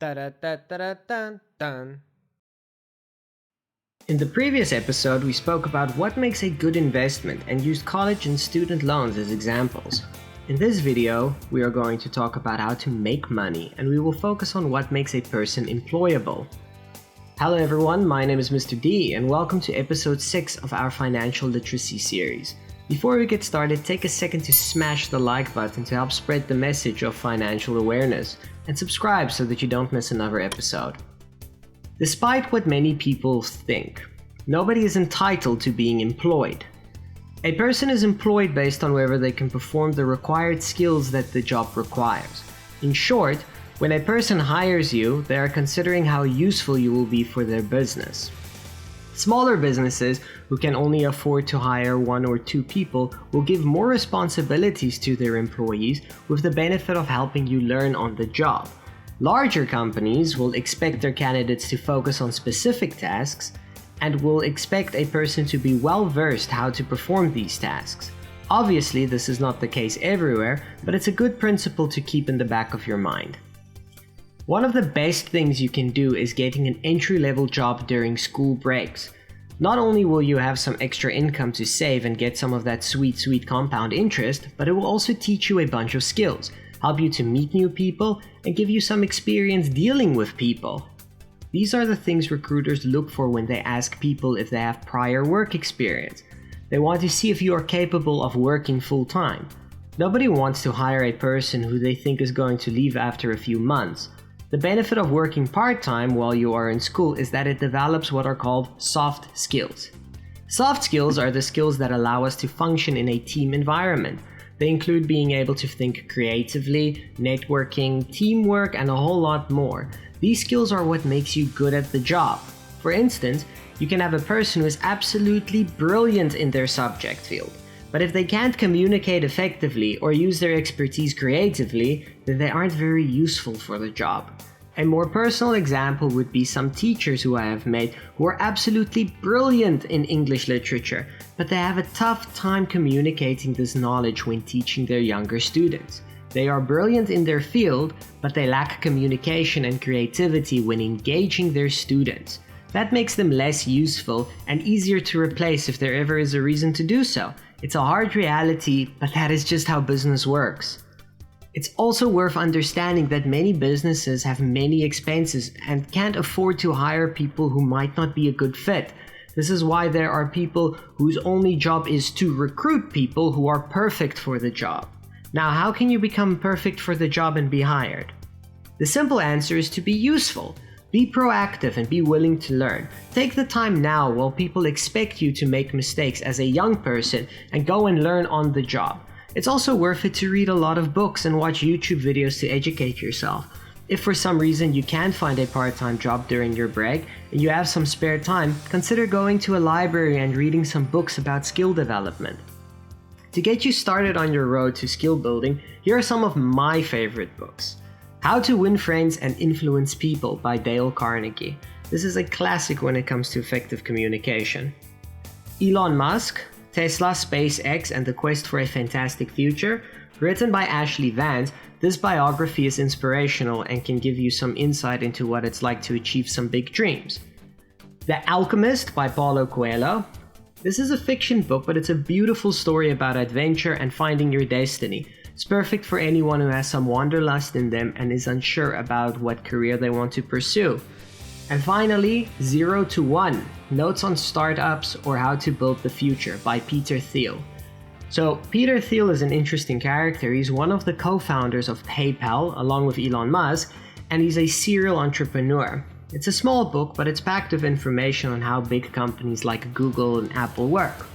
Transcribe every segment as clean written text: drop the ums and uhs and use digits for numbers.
Da-da-da-da-da-dun-dun. In the previous episode, we spoke about what makes a good investment and used college and student loans as examples. In this video, we are going to talk about how to make money, and we will focus on what makes a person employable. Hello everyone, my name is Mr.D, and welcome to episode 6 of our financial literacy series. Before we get started, take a second to smash the like button to help spread the message of financial awareness, and subscribe so that you don't miss another episode. Despite what many people think, nobody is entitled to being employed. A person is employed based on whether they can perform the required skills that the job requires. In short, when a person hires you, they are considering how useful you will be for their business. Smaller businesses who can only afford to hire 1 or 2 people will give more responsibilities to their employees with the benefit of helping you learn on the job. Larger companies will expect their candidates to focus on specific tasks and will expect a person to be well versed how to perform these tasks. Obviously, this is not the case everywhere, but it's a good principle to keep in the back of your mind. One of the best things you can do is getting an entry-level job during school breaks. Not only will you have some extra income to save and get some of that sweet compound interest, but it will also teach you a bunch of skills, help you to meet new people, and give you some experience dealing with people. These are the things recruiters look for when they ask people if they have prior work experience. They want to see if you are capable of working full-time. Nobody wants to hire a person who they think is going to leave after a few months. The benefit of working part-time while you are in school is that it develops what are called soft skills. Soft skills are the skills that allow us to function in a team environment. They include being able to think creatively, networking, teamwork, and a whole lot more. These skills are what makes you good at the job. For instance, you can have a person who is absolutely brilliant in their subject field, but if they can't communicate effectively or use their expertise creatively, then they aren't very useful for the job. A more personal example would be some teachers who I have met who are absolutely brilliant in English literature, but they have a tough time communicating this knowledge when teaching their younger students. They are brilliant in their field, but they lack communication and creativity when engaging their students. That makes them less useful and easier to replace if there ever is a reason to do so. It's a hard reality, but that is just how business works. It's also worth understanding that many businesses have many expenses and can't afford to hire people who might not be a good fit. This is why there are people whose only job is to recruit people who are perfect for the job. Now, how can you become perfect for the job and be hired? The simple answer is to be useful. Be proactive and be willing to learn. Take the time now while people expect you to make mistakes as a young person and go and learn on the job. It's also worth it to read a lot of books and watch YouTube videos to educate yourself. If for some reason you can't find a part-time job during your break and you have some spare time, consider going to a library and reading some books about skill development. To get you started on your road to skill building, here are some of my favorite books. How to Win Friends and Influence People by Dale Carnegie. This is a classic when it comes to effective communication. Elon Musk, Tesla, SpaceX, and the Quest for a Fantastic Future. Written by Ashley Vance, this biography is inspirational and can give you some insight into what it's like to achieve some big dreams. The Alchemist by Paulo Coelho. This is a fiction book, but it's a beautiful story about adventure and finding your destiny. It's perfect for anyone who has some wanderlust in them and is unsure about what career they want to pursue. And finally, 0 to 1, Notes on Startups or How to Build the Future by Peter Thiel. So Peter Thiel is an interesting character. He's one of the co-founders of PayPal along with Elon Musk, and he's a serial entrepreneur. It's a small book, but it's packed with information on how big companies like Google and Apple work.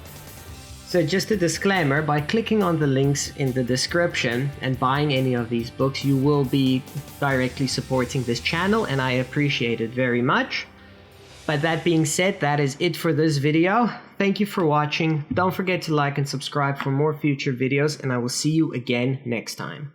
So just a disclaimer, by clicking on the links in the description and buying any of these books, you will be directly supporting this channel, and I appreciate it very much. But that being said, that is it for this video. Thank you for watching. Don't forget to like and subscribe for more future videos, and I will see you again next time.